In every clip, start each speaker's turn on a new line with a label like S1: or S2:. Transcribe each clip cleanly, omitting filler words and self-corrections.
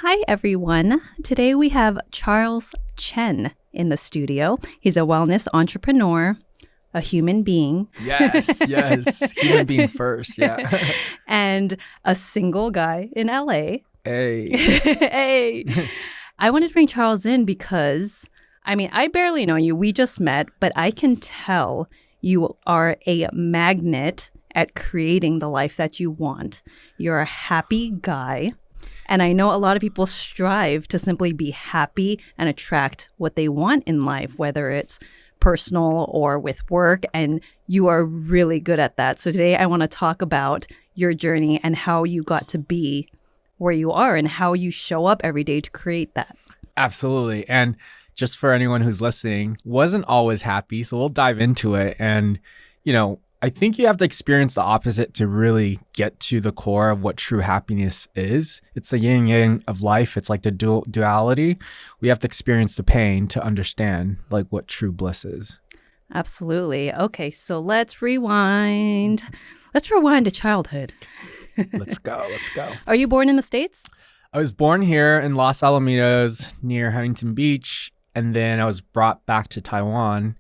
S1: Hi, everyone. Today we have Charles Chen in the studio. He's a wellness entrepreneur, a human being.
S2: Yes. Human being first. Yeah.
S1: And a single guy in LA.
S2: Hey.
S1: Hey. I wanted to bring Charles in because, I barely know you. We just met, but I can tell you are a magnet at creating the life that you want. You're a happy guy. And I know a lot of people strive to simply be happy and attract what they want in life, whether it's personal or with work. And you are really good at that. So today I want to talk about your journey and how you got to be where you are and how you show up every day to create that.
S2: Absolutely. And just for anyone who's listening, wasn't always happy. So we'll dive into it. And, I think you have to experience the opposite to really get to the core of what true happiness is. It's the yin yang of life. It's like the duality. We have to experience the pain to understand like what true bliss is.
S1: Absolutely. Okay, so let's rewind. Let's rewind to childhood.
S2: Let's go.
S1: Are you born in the States?
S2: I was born here in Los Alamitos near Huntington Beach. And then I was brought back to Taiwan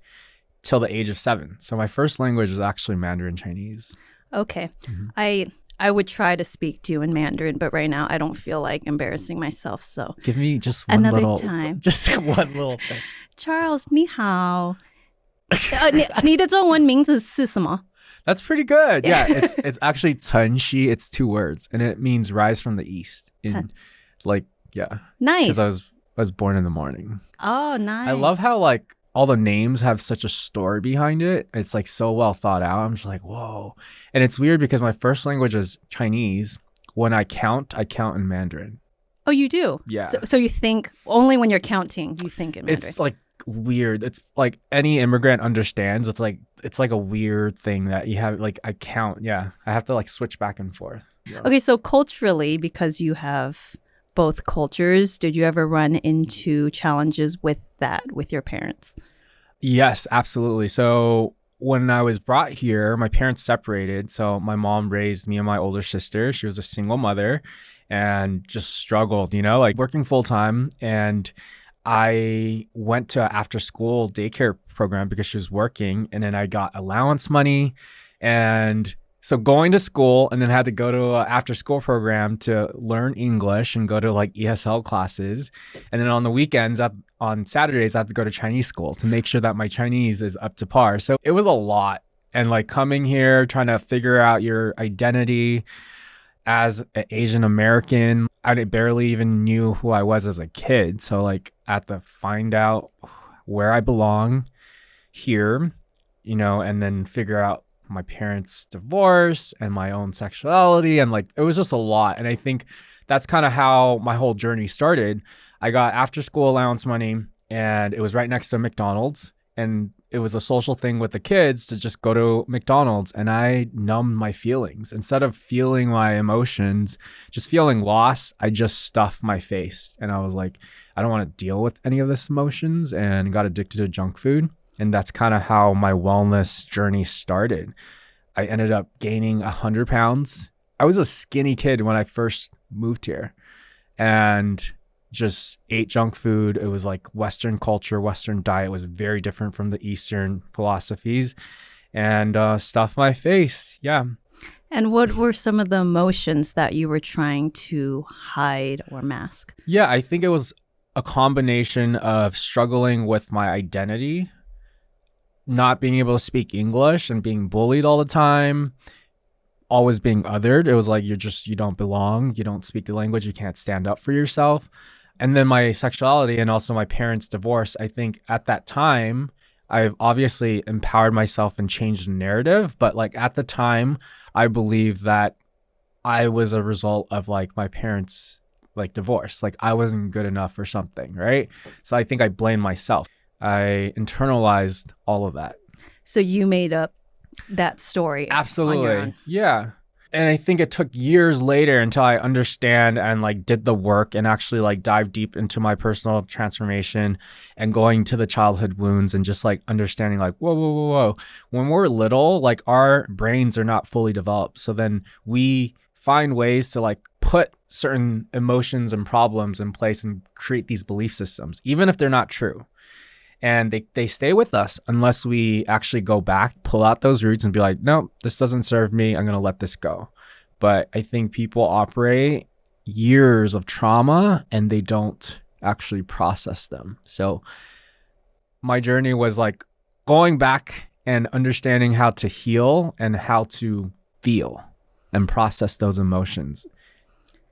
S2: till the age of 7. So my first language was actually Mandarin Chinese.
S1: Okay. Mm-hmm. I would try to speak to you in Mandarin, but right now I don't feel like embarrassing myself. So
S2: give me just one
S1: another time.
S2: Just one little thing.
S1: Charles, 你好。你的中文名字是什么?
S2: That's pretty good. Yeah, it's actually 晨曦. It's 2 words, and it means rise from the east.
S1: Nice.
S2: Because I was born in the morning.
S1: Oh, nice.
S2: I love how all the names have such a story behind it. It's so well thought out. I'm just like, whoa. And it's weird because my first language is Chinese. When I count in Mandarin.
S1: Oh, you do?
S2: Yeah.
S1: So you think only when you're counting, you think in Mandarin.
S2: It's weird. It's like any immigrant understands. It's like a weird thing that you have. I count. Yeah. I have to switch back and forth. Yeah.
S1: Okay. So culturally, because you have both cultures, did you ever run into challenges with that with your parents?
S2: Yes, absolutely. So when I was brought here, my parents separated. So my mom raised me and my older sister. She was a single mother and just struggled, working full time. And I went to after school daycare program because she was working. And then I got allowance money. And so going to school and then had to go to an after school program to learn English and go to ESL classes. And then on the weekends, on Saturdays, I have to go to Chinese school to make sure that my Chinese is up to par. So it was a lot. And coming here, trying to figure out your identity as an Asian American, I barely even knew who I was as a kid. So I had to find out where I belong here, and then figure out my parents' divorce and my own sexuality. And it was just a lot. And I think that's kind of how my whole journey started. I got after school allowance money and it was right next to McDonald's. And it was a social thing with the kids to just go to McDonald's. And I numbed my feelings. Instead of feeling my emotions, just feeling lost, I just stuffed my face. And I was like, I don't want to deal with any of this emotions, and got addicted to junk food. And that's kind of how my wellness journey started. I ended up gaining 100 pounds. I was a skinny kid when I first moved here and just ate junk food. It was Western culture, Western diet was very different from the Eastern philosophies, and stuffed my face. Yeah.
S1: And what were some of the emotions that you were trying to hide or mask?
S2: Yeah, I think it was a combination of struggling with my identity, not being able to speak English and being bullied all the time, always being othered. It was you don't belong. You don't speak the language. You can't stand up for yourself. And then my sexuality and also my parents' divorce. I think at that time, I've obviously empowered myself and changed the narrative. But at the time, I believe that I was a result of my parents' divorce. I wasn't good enough or something, right? So I think I blame myself. I internalized all of that.
S1: So you made up that story.
S2: Absolutely.
S1: On your own.
S2: Yeah. And I think it took years later until I understand and did the work and actually dive deep into my personal transformation and going to the childhood wounds and just understanding whoa. When we're little, our brains are not fully developed. So then we find ways to put certain emotions and problems in place and create these belief systems, even if they're not true. And they stay with us unless we actually go back, pull out those roots and be like, no, this doesn't serve me. I'm going to let this go. But I think people operate years of trauma and they don't actually process them. So my journey was like going back and understanding how to heal and how to feel and process those emotions.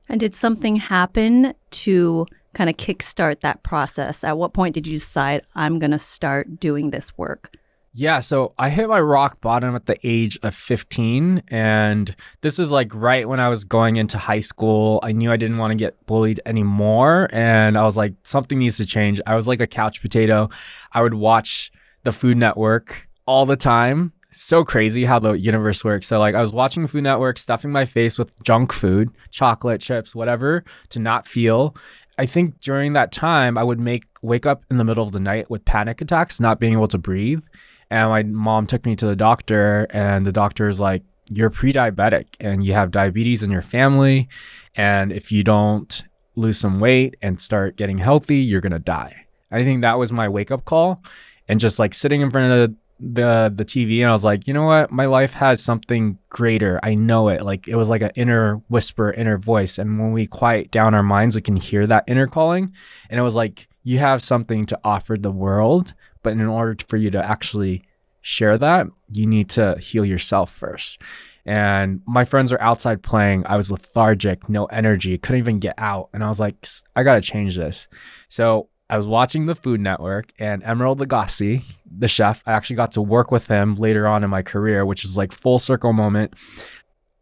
S1: And did something happen to kind of kickstart that process? At what point did you decide, I'm going to start doing this work?
S2: Yeah, so I hit my rock bottom at the age of 15. And this is like right when I was going into high school. I knew I didn't want to get bullied anymore. And I was like, something needs to change. I was like a couch potato. I would watch the Food Network all the time. So crazy how the universe works. So like I was watching Food Network, stuffing my face with junk food, chocolate, chips, whatever, to not feel. I think during that time, I would wake up in the middle of the night with panic attacks, not being able to breathe. And my mom took me to the doctor, and the doctor is like, you're pre-diabetic and you have diabetes in your family. And if you don't lose some weight and start getting healthy, you're going to die. I think that was my wake up call. And just like sitting in front of the TV, and I was like, you know what? My life has something greater. I know it. Like it was like an inner whisper, inner voice. And when we quiet down our minds, we can hear that inner calling. And it was like, you have something to offer the world, but in order for you to actually share that, you need to heal yourself first. And my friends are outside playing. I was lethargic, no energy, couldn't even get out. And I was like, I got to change this. So I was watching the Food Network, and Emerald Lagasse, the chef, I actually got to work with him later on in my career, which is like full circle moment.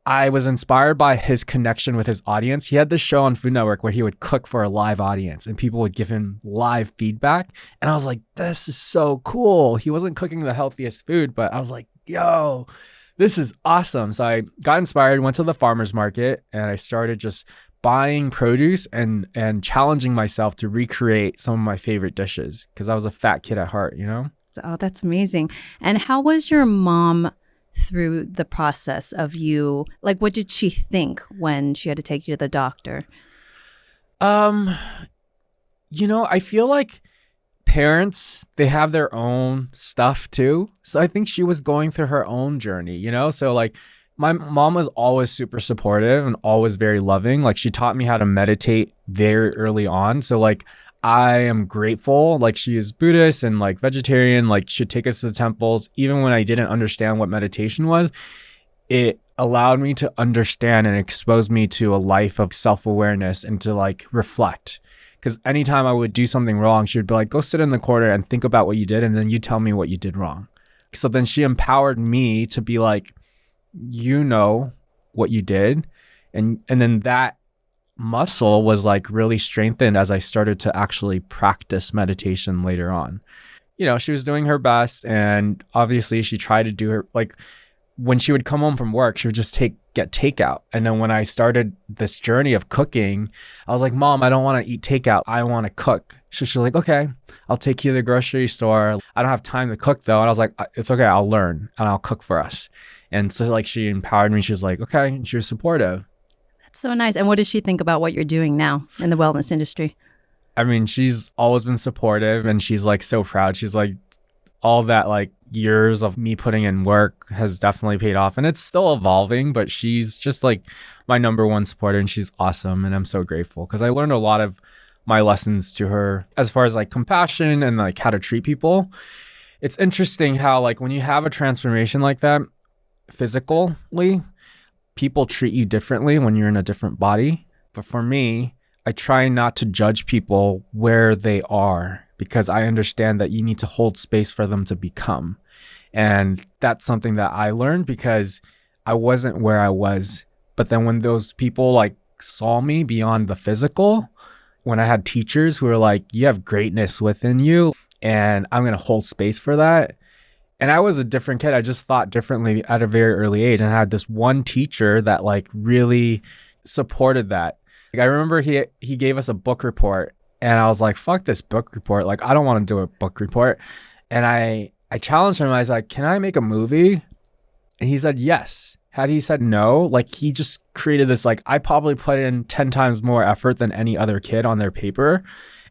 S2: I was inspired by his connection with his audience. He had this show on Food Network where he would cook for a live audience and people would give him live feedback. And I was like, this is so cool. He wasn't cooking the healthiest food, but I was like, yo, this is awesome. So I got inspired, went to the farmer's market, and I started just buying produce and challenging myself to recreate some of my favorite dishes because I was a fat kid at heart, you know?
S1: Oh, that's amazing. And how was your mom through the process of you? Like, what did she think when she had to take you to the doctor?
S2: You know, I feel like parents, they have their own stuff too. So I think she was going through her own journey, you know? So like my mom was always super supportive and always very loving. Like she taught me how to meditate very early on. So like I am grateful. Like she is Buddhist and like vegetarian, like she'd take us to the temples. Even when I didn't understand what meditation was, it allowed me to understand and expose me to a life of self-awareness and to like reflect. Because anytime I would do something wrong, she would be like, go sit in the corner and think about what you did. And then you tell me what you did wrong. So then she empowered me to be like, you know what you did. And then that muscle was like really strengthened as I started to actually practice meditation later on. You know, she was doing her best, and obviously she tried to do her, like when she would come home from work, she would just get takeout. And then when I started this journey of cooking, I was like, Mom, I don't want to eat takeout. I want to cook. So she's like, okay, I'll take you to the grocery store. I don't have time to cook though. And I was like, it's okay. I'll learn and I'll cook for us. And so like she empowered me. She was like, okay. And she was supportive.
S1: That's so nice. And what does she think about what you're doing now in the wellness industry?
S2: I mean, she's always been supportive and she's like so proud. She's like, all that like years of me putting in work has definitely paid off, and it's still evolving, but she's just like my number one supporter, and she's awesome. And I'm so grateful because I learned a lot of my lessons to her as far as like compassion and like how to treat people. It's interesting how like when you have a transformation like that physically, people treat you differently when you're in a different body. But for me, I try not to judge people where they are, because I understand that you need to hold space for them to become. And that's something that I learned because I wasn't where I was. But then when those people like saw me beyond the physical, when I had teachers who were like, you have greatness within you and I'm going to hold space for that. And I was a different kid. I just thought differently at a very early age. And I had this one teacher that like really supported that. Like, I remember he gave us a book report. And I was like, fuck this book report. Like, I don't want to do a book report. And I challenged him. I was like, can I make a movie? And he said, yes. Had he said no, like he just created this, like I probably put in 10 times more effort than any other kid on their paper.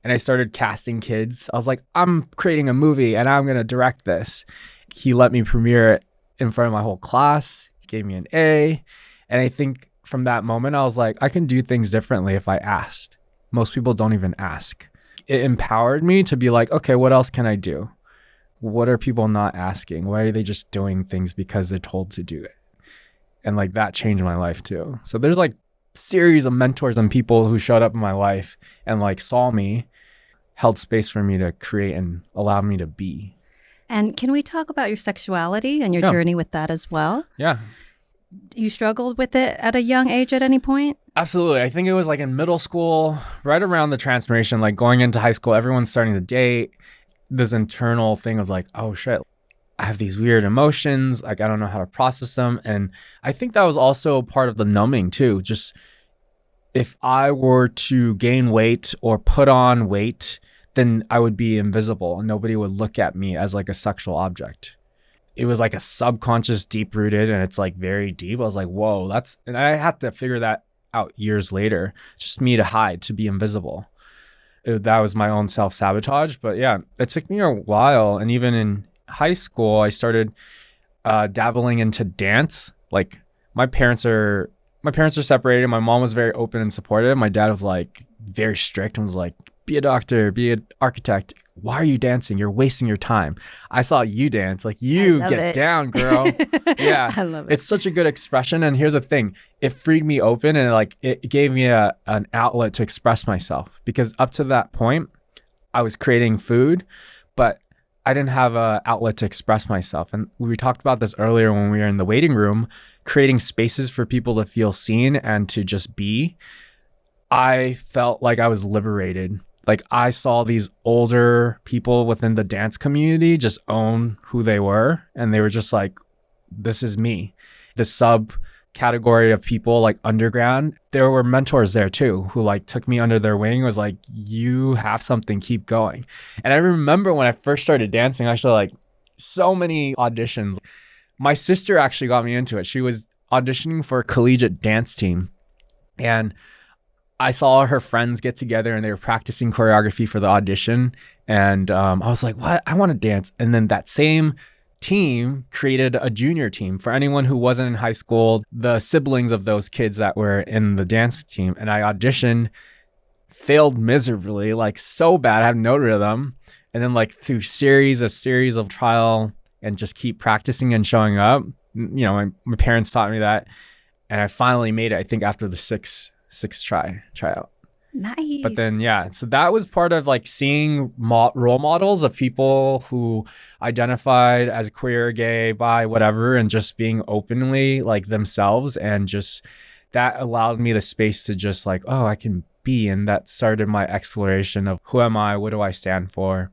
S2: And I started casting kids. I was like, I'm creating a movie and I'm going to direct this. He let me premiere it in front of my whole class. He gave me an A. And I think from that moment, I was like, I can do things differently if I asked. Most people don't even ask. It empowered me to be like, okay, what else can I do? What are people not asking? Why are they just doing things because they're told to do it? And like that changed my life too. So there's like series of mentors and people who showed up in my life and like saw me, held space for me to create and allowed me to be.
S1: And can we talk about your sexuality and your journey with that as well?
S2: Yeah.
S1: You struggled with it at a young age at any point?
S2: Absolutely. I think it was like in middle school, right around the transformation, like going into high school, everyone's starting to date. This internal thing was like, oh shit, I have these weird emotions. Like, I don't know how to process them. And I think that was also part of the numbing too. Just if I were to gain weight or put on weight, then I would be invisible and nobody would look at me as like a sexual object. It was like a subconscious, deep rooted, and it's like very deep. I was like, whoa, and I had to figure that out years later. Just me to hide, to be invisible. That was my own self-sabotage. But yeah, it took me a while. And even in high school, I started dabbling into dance. Like my parents are separated. My mom was very open and supportive. My dad was like very strict and was like, be a doctor, be an architect. Why are you dancing? You're wasting your time. I saw you dance. Like, you get down, girl. Yeah.
S1: I love it.
S2: It's such a good expression. And here's the thing. It freed me open and like it gave me an outlet to express myself, because up to that point, I was creating food, but I didn't have an outlet to express myself. And we talked about this earlier when we were in the waiting room, creating spaces for people to feel seen and to just be. I felt like I was liberated. Like I saw these older people within the dance community just own who they were. And they were just like, this is me. The subcategory of people like underground, there were mentors there too, who like took me under their wing, was like, you have something, keep going. And I remember when I first started dancing, actually like so many auditions. My sister actually got me into it. She was auditioning for a collegiate dance team. And I saw her friends get together and they were practicing choreography for the audition. And I was like, what? I want to dance. And then that same team created a junior team for anyone who wasn't in high school, the siblings of those kids that were in the dance team. And I auditioned, failed miserably, like so bad. I have no rhythm. And then like through a series of trial and just keep practicing and showing up, you know, my parents taught me that. And I finally made it, I think after the sixth tryout.
S1: Nice.
S2: But then, yeah, so that was part of like seeing role models of people who identified as queer, gay, bi, whatever, and just being openly like themselves. And just that allowed me the space to just like, oh, I can be. And that started my exploration of who am I? What do I stand for?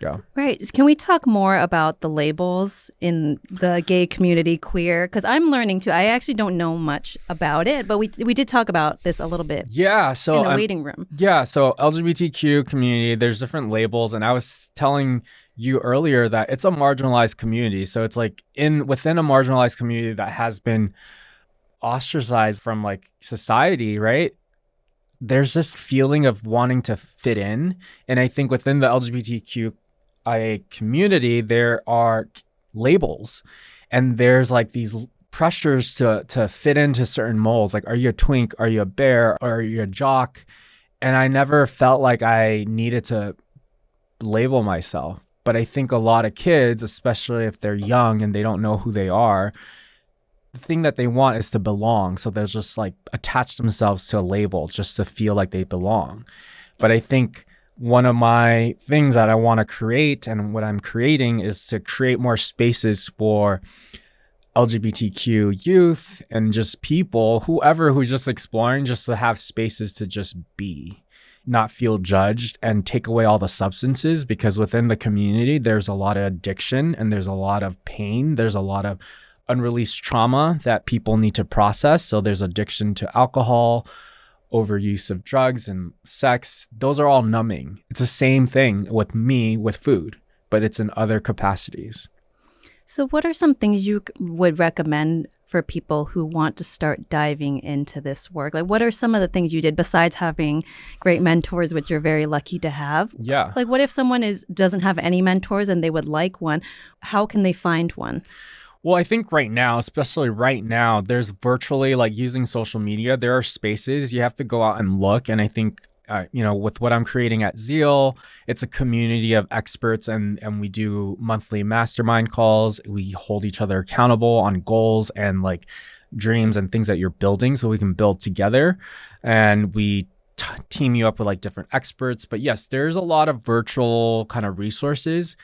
S2: Yeah.
S1: Right. Can we talk more about the labels in the gay community, queer? Because I'm learning too. I actually don't know much about it, but we did talk about this a little bit.
S2: Yeah. So
S1: in the waiting room.
S2: Yeah. So LGBTQ community, there's different labels, and I was telling you earlier that it's a marginalized community. So it's like within a marginalized community that has been ostracized from like society, right? There's this feeling of wanting to fit in, and I think within the LGBTQ community, there are labels and there's like these pressures to fit into certain molds. Like, are you a twink? Are you a bear? Or are you a jock? And I never felt like I needed to label myself. But I think a lot of kids, especially if they're young and they don't know who they are, the thing that they want is to belong. So they'll just like attach themselves to a label just to feel like they belong. But I think one of my things that I want to create and what I'm creating is to create more spaces for LGBTQ youth and just people, whoever who's just exploring, just to have spaces to just be, not feel judged, and take away all the substances, because within the community, there's a lot of addiction and there's a lot of pain. There's a lot of unreleased trauma that people need to process. So there's addiction to alcohol, overuse of drugs and sex. Those are all numbing. It's the same thing with me with food, but it's in other capacities.
S1: So what are some things you would recommend for people who want to start diving into this work? Like, what are some of the things you did besides having great mentors, which you're very lucky to have?
S2: Yeah.
S1: Like, what if someone doesn't have any mentors and they would like one? How can they find one?
S2: Well, I think right now, especially right now, there's virtually like using social media, there are spaces you have to go out and look. And I think, with what I'm creating at Zeal, it's a community of experts and we do monthly mastermind calls. We hold each other accountable on goals and like dreams and things that you're building so we can build together. And we team you up with like different experts. But yes, there's a lot of virtual kind of resources.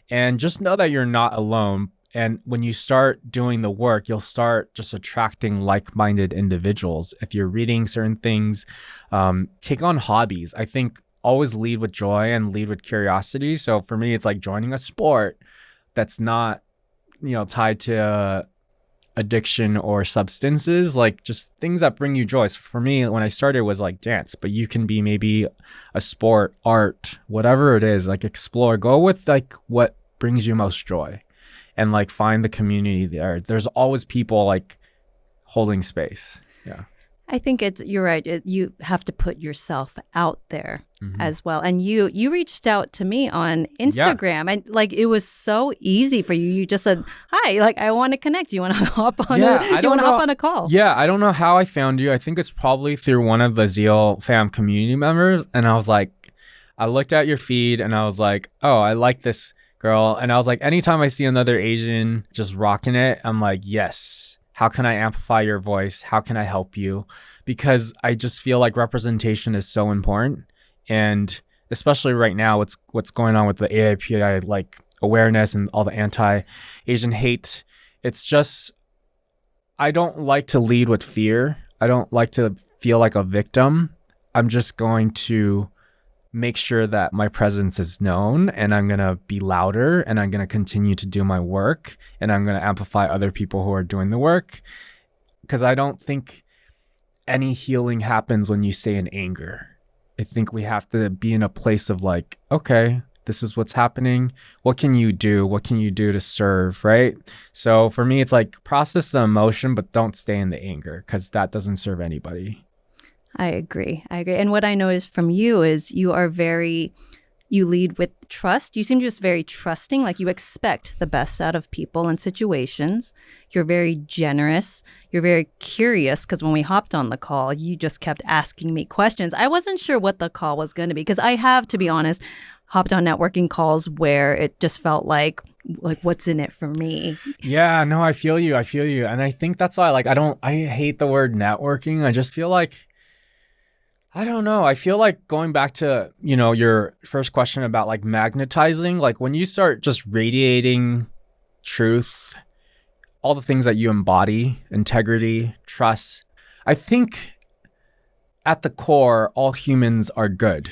S2: And just know that you're not alone. And when you start doing the work, you'll start just attracting like-minded individuals. If you're reading certain things, take on hobbies. I think always lead with joy and lead with curiosity. So for me, it's like joining a sport that's not, tied to addiction or substances, like just things that bring you joy. So for me, when I started, it was like dance, but you can be maybe a sport, art, whatever it is, like explore, go with like what brings you most joy. And like find the community there. There's always people like holding space. Yeah.
S1: I think you're right. You have to put yourself out there as well. And you reached out to me on Instagram and like it was so easy for you. You just said, "Hi, like I want to connect. You want to hop on hop on a call?"
S2: Yeah, I don't know how I found you. I think it's probably through one of the Zeal fam community members. And I was like, I looked at your feed and I was like, "Oh, I like this girl." And I was like, anytime I see another Asian just rocking it, I'm like, yes, how can I amplify your voice? How can I help you? Because I just feel like representation is so important. And especially right now, what's going on with the AIPI, like awareness and all the anti-Asian hate. It's just, I don't like to lead with fear. I don't like to feel like a victim. I'm just going to make sure that my presence is known and I'm going to be louder and I'm going to continue to do my work and I'm going to amplify other people who are doing the work. Because I don't think any healing happens when you stay in anger. I think we have to be in a place of like, okay, this is what's happening. What can you do? What can you do to serve, right? So for me, it's like process the emotion, but don't stay in the anger because that doesn't serve anybody.
S1: I agree. And what I noticed from you is you lead with trust. You seem just very trusting, like you expect the best out of people and situations. You're very generous. You're very curious because when we hopped on the call, you just kept asking me questions. I wasn't sure what the call was going to be because I have, to be honest, hopped on networking calls where it just felt like what's in it for me?
S2: Yeah, no, I feel you. And I think that's why I hate the word networking. I just feel like, I don't know. I feel like going back to, your first question about like magnetizing, like when you start just radiating truth, all the things that you embody, integrity, trust, I think at the core, all humans are good.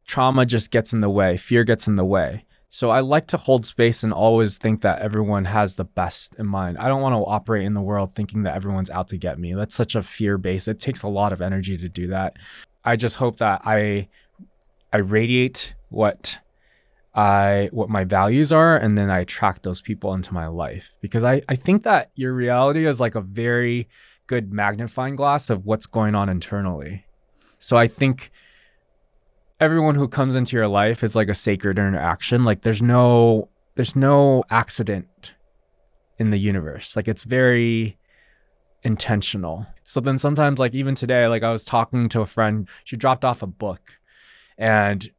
S2: Trauma just gets in the way. Fear gets in the way. So I like to hold space and always think that everyone has the best in mind. I don't want to operate in the world thinking that everyone's out to get me. That's such a fear base. It takes a lot of energy to do that. I just hope that I radiate what my values are, and then I attract those people into my life. Because I think that your reality is like a very good magnifying glass of what's going on internally. So I think everyone who comes into your life is like a sacred interaction. Like there's no accident in the universe. Like it's very intentional. So then sometimes like even today, like I was talking to a friend, she dropped off a book and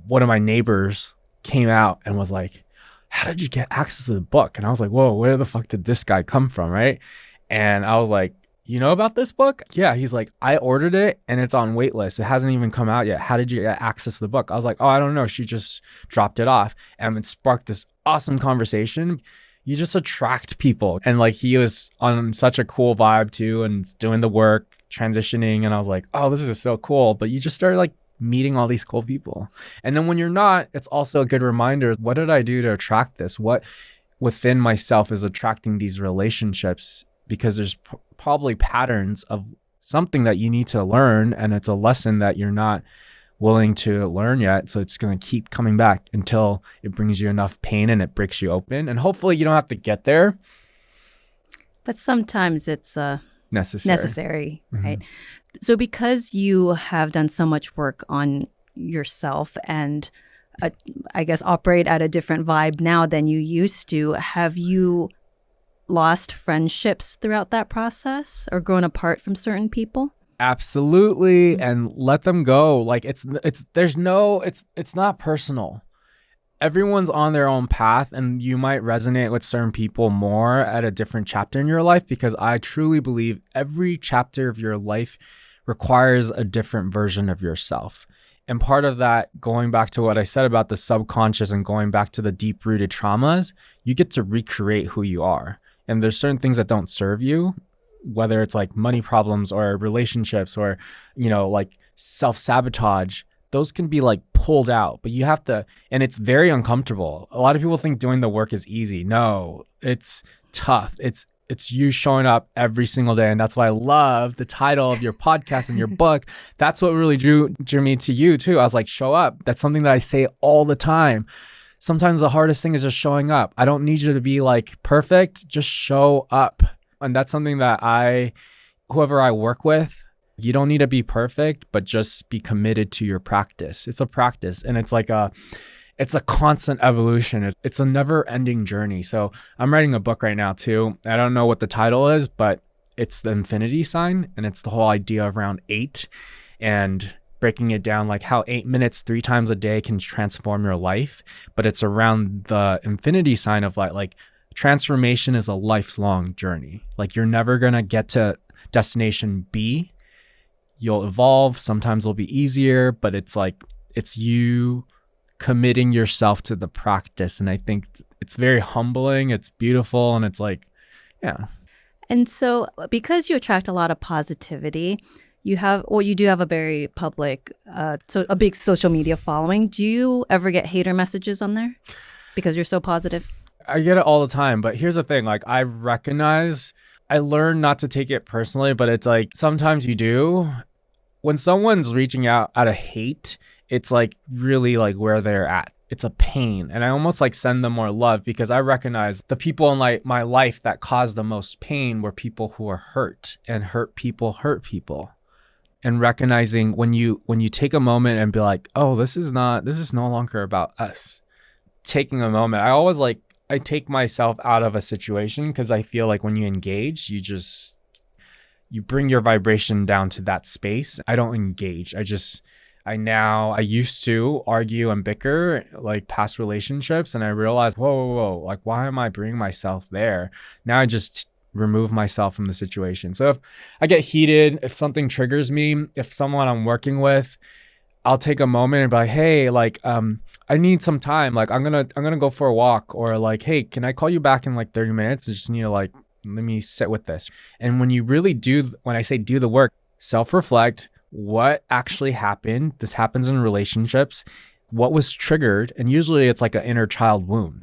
S2: one of my neighbors came out and was like, "How did you get access to the book?" And I was like, "Whoa, where the fuck did this guy come from?" Right. And I was like, "You know about this book?" Yeah. He's like, "I ordered it and it's on wait list. It hasn't even come out yet. How did you get access to the book?" I was like, "Oh, I don't know. She just dropped it off." And it sparked this awesome conversation. You just attract people. And like he was on such a cool vibe too and doing the work, transitioning. And I was like, oh, this is so cool. But you just started like meeting all these cool people. And then when you're not, it's also a good reminder. What did I do to attract this? What within myself is attracting these relationships? Because there's probably patterns of something that you need to learn. And it's a lesson that you're not willing to learn yet. So it's going to keep coming back until it brings you enough pain and it breaks you open. And hopefully you don't have to get there.
S1: But sometimes it's necessary, right? So because you have done so much work on yourself and I guess operate at a different vibe now than you used to, have you lost friendships throughout that process or grown apart from certain people?
S2: Absolutely. And let them go. Like it's not personal. Everyone's on their own path, and you might resonate with certain people more at a different chapter in your life, because I truly believe every chapter of your life requires a different version of yourself. And part of that, going back to what I said about the subconscious and going back to the deep-rooted traumas, you get to recreate who you are. And there's certain things that don't serve you, whether it's like money problems or relationships or, like self-sabotage. Those can be like pulled out, but you have to, and it's very uncomfortable. A lot of people think doing the work is easy. No, it's tough. It's you showing up every single day. And that's why I love the title of your podcast and your book. That's what really drew me to you too. I was like, show up. That's something that I say all the time. Sometimes the hardest thing is just showing up. I don't need you to be like perfect. Just show up. And that's something that whoever I work with, you don't need to be perfect, but just be committed to your practice. It's a practice, and it's a constant evolution. It's a never ending journey. So I'm writing a book right now too. I don't know what the title is, but it's the infinity sign, and it's the whole idea around 8 and breaking it down, like how 8 minutes 3 times a day can transform your life. But it's around the infinity sign of like transformation is a lifelong journey. Like you're never going to get to destination B. You'll evolve. Sometimes it'll be easier, but it's you committing yourself to the practice. And I think it's very humbling. It's beautiful. And it's like, yeah.
S1: And so because you attract a lot of positivity, you do have a very public, a big social media following. Do you ever get hater messages on there because you're so positive?
S2: I get it all the time. But here's the thing, like I learn not to take it personally, but it's like sometimes you do. When someone's reaching out of hate, it's like really like where they're at. It's a pain. And I almost like send them more love, because I recognize the people in like my life that caused the most pain were people who are hurt, and hurt people. And recognizing when you take a moment and be like, oh, this is no longer about us. Taking a moment. I take myself out of a situation, because I feel like when you engage, you bring your vibration down to that space. I don't engage. I used to argue and bicker like past relationships, and I realized, whoa, like why am I bringing myself there? Now I just remove myself from the situation. So if I get heated, if something triggers me, if someone I'm working with, I'll take a moment and be like, hey, like, I need some time. Like, I'm gonna go for a walk, or like, hey, can I call you back in like 30 minutes? I just need to like, let me sit with this. And when you really when I say do the work, self-reflect, what actually happened? This happens in relationships. What was triggered? And usually it's like an inner child wound.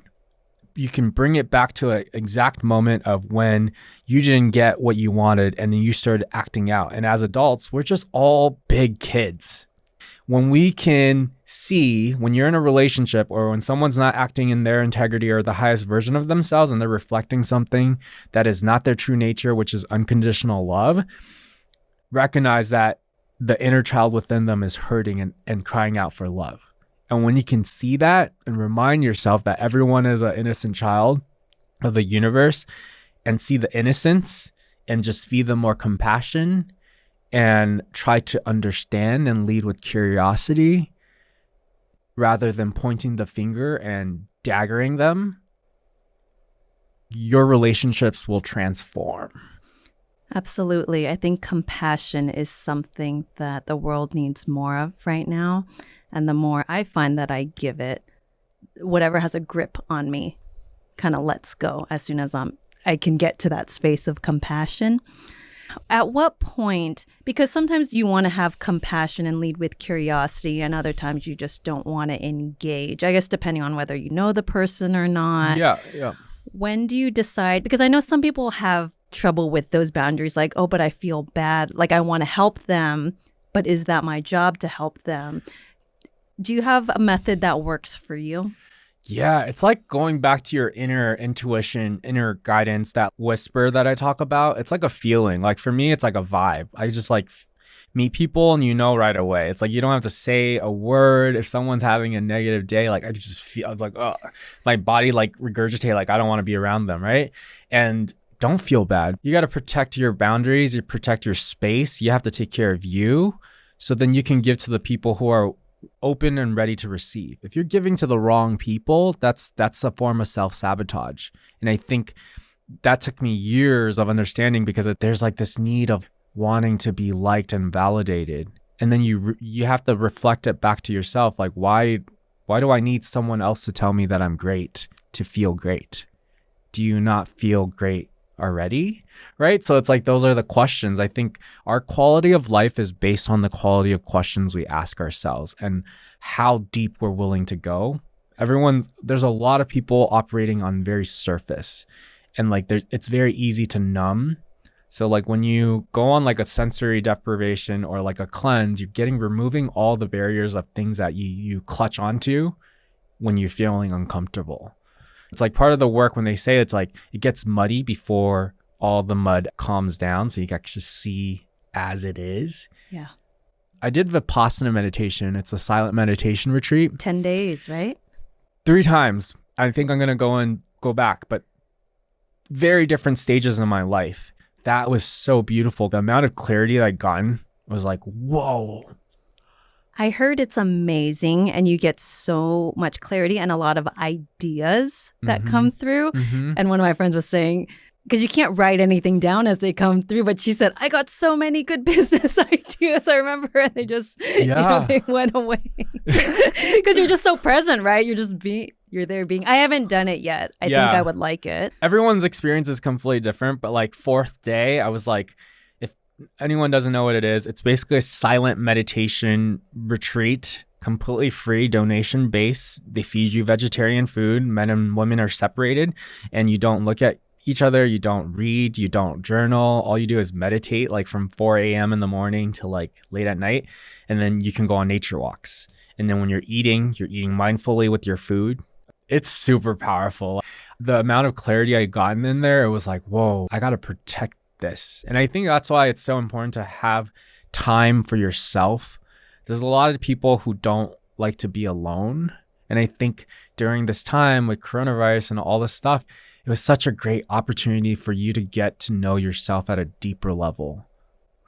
S2: You can bring it back to an exact moment of when you didn't get what you wanted, and then you started acting out. And as adults, we're just all big kids. When we can see when you're in a relationship, or when someone's not acting in their integrity or the highest version of themselves, and they're reflecting something that is not their true nature, which is unconditional love, recognize that the inner child within them is hurting and crying out for love. And when you can see that and remind yourself that everyone is an innocent child of the universe, and see the innocence and just feed them more compassion and try to understand and lead with curiosity rather than pointing the finger and daggering them, your relationships will transform.
S1: Absolutely. I think compassion is something that the world needs more of right now. And the more I find that I give it, whatever has a grip on me kind of lets go as soon as I can get to that space of compassion. At what point, because sometimes you want to have compassion and lead with curiosity, and other times you just don't want to engage, I guess, depending on whether you know the person or not.
S2: Yeah.
S1: When do you decide? Because I know some people have trouble with those boundaries, like, oh, but I feel bad. Like, I want to help them, but is that my job to help them? Do you have a method that works for you?
S2: Yeah, it's like going back to your inner intuition, inner guidance, that whisper that I talk about. It's like a feeling. Like for me, it's like a vibe. I just like meet people and you know right away. It's like you don't have to say a word. If someone's having a negative day, like I just feel, I was like, oh, my body like regurgitate, like I don't want to be around them, right? And don't feel bad. You got to protect your boundaries, you protect your space. You have to take care of you so then you can give to the people who are open and ready to receive. If you're giving to the wrong people, that's a form of self-sabotage. And I think that took me years of understanding, because there's like this need of wanting to be liked and validated. And then you have to reflect it back to yourself. Like, why do I need someone else to tell me that I'm great to feel great? Do you not feel great already? Right? So it's like, those are the questions. I think our quality of life is based on the quality of questions we ask ourselves and how deep we're willing to go. There's a lot of people operating on very surface, and like it's very easy to numb. So like when you go on like a sensory deprivation or like a cleanse, you're removing all the barriers of things that you clutch onto when you're feeling uncomfortable. It's like part of the work when they say it's like it gets muddy before all the mud calms down, so you can actually see as it is.
S1: Yeah.
S2: I did Vipassana meditation. It's a silent meditation retreat.
S1: 10 days, right?
S2: 3 times. I think I'm going to go back, but very different stages in my life. That was so beautiful. The amount of clarity that I gotten was like, whoa.
S1: I heard it's amazing, and you get so much clarity and a lot of ideas that come through. And one of my friends was saying, because you can't write anything down as they come through, but she said, I got so many good business ideas. I remember, and they just, they went away. Because you're just so present, right? You're there being, I haven't done it yet. I think I would like it.
S2: Everyone's experience is completely different, but like 4th day, I was like, if anyone doesn't know what it is, it's basically a silent meditation retreat, completely free, donation based. They feed you vegetarian food. Men and women are separated, and you don't look at each other. You don't read, you don't journal. All you do is meditate, like from 4 a.m. in the morning to like late at night. And then you can go on nature walks. And then when you're eating mindfully with your food. It's super powerful. The amount of clarity I gotten in there, it was like, whoa, I got to protect this. And I think that's why it's so important to have time for yourself. There's a lot of people who don't like to be alone. And I think during this time with coronavirus and all this stuff, it was such a great opportunity for you to get to know yourself at a deeper level.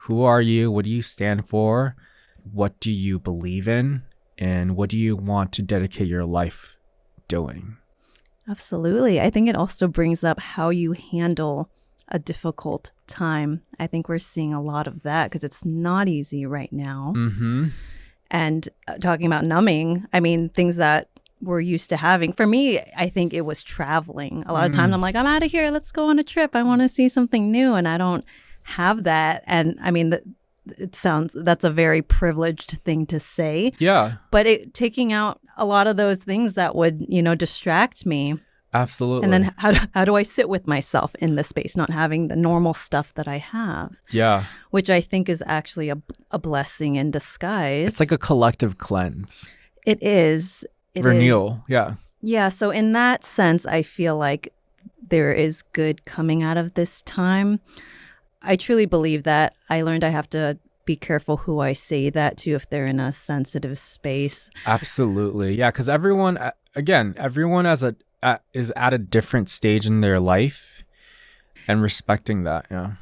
S2: Who are you? What do you stand for? What do you believe in? And what do you want to dedicate your life doing?
S1: Absolutely. I think it also brings up how you handle a difficult time. I think we're seeing a lot of that because it's not easy right now. And talking about numbing, I mean, things that we're used to having. For me, I think it was traveling. A lot of times I'm like, I'm out of here. Let's go on a trip. I want to see something new. And I don't have that. And I mean, that's a very privileged thing to say.
S2: Yeah.
S1: But taking out a lot of those things that would, distract me.
S2: Absolutely.
S1: And then how do I sit with myself in this space, not having the normal stuff that I have?
S2: Yeah.
S1: Which I think is actually a blessing in disguise.
S2: It's like a collective cleanse.
S1: It is.
S2: Renewal. Yeah.
S1: Yeah. So in that sense, I feel like there is good coming out of this time. I truly believe that. I learned I have to be careful who I say that to if they're in a sensitive space.
S2: Absolutely. Yeah. Because everyone is at a different stage in their life, and respecting that. Yeah.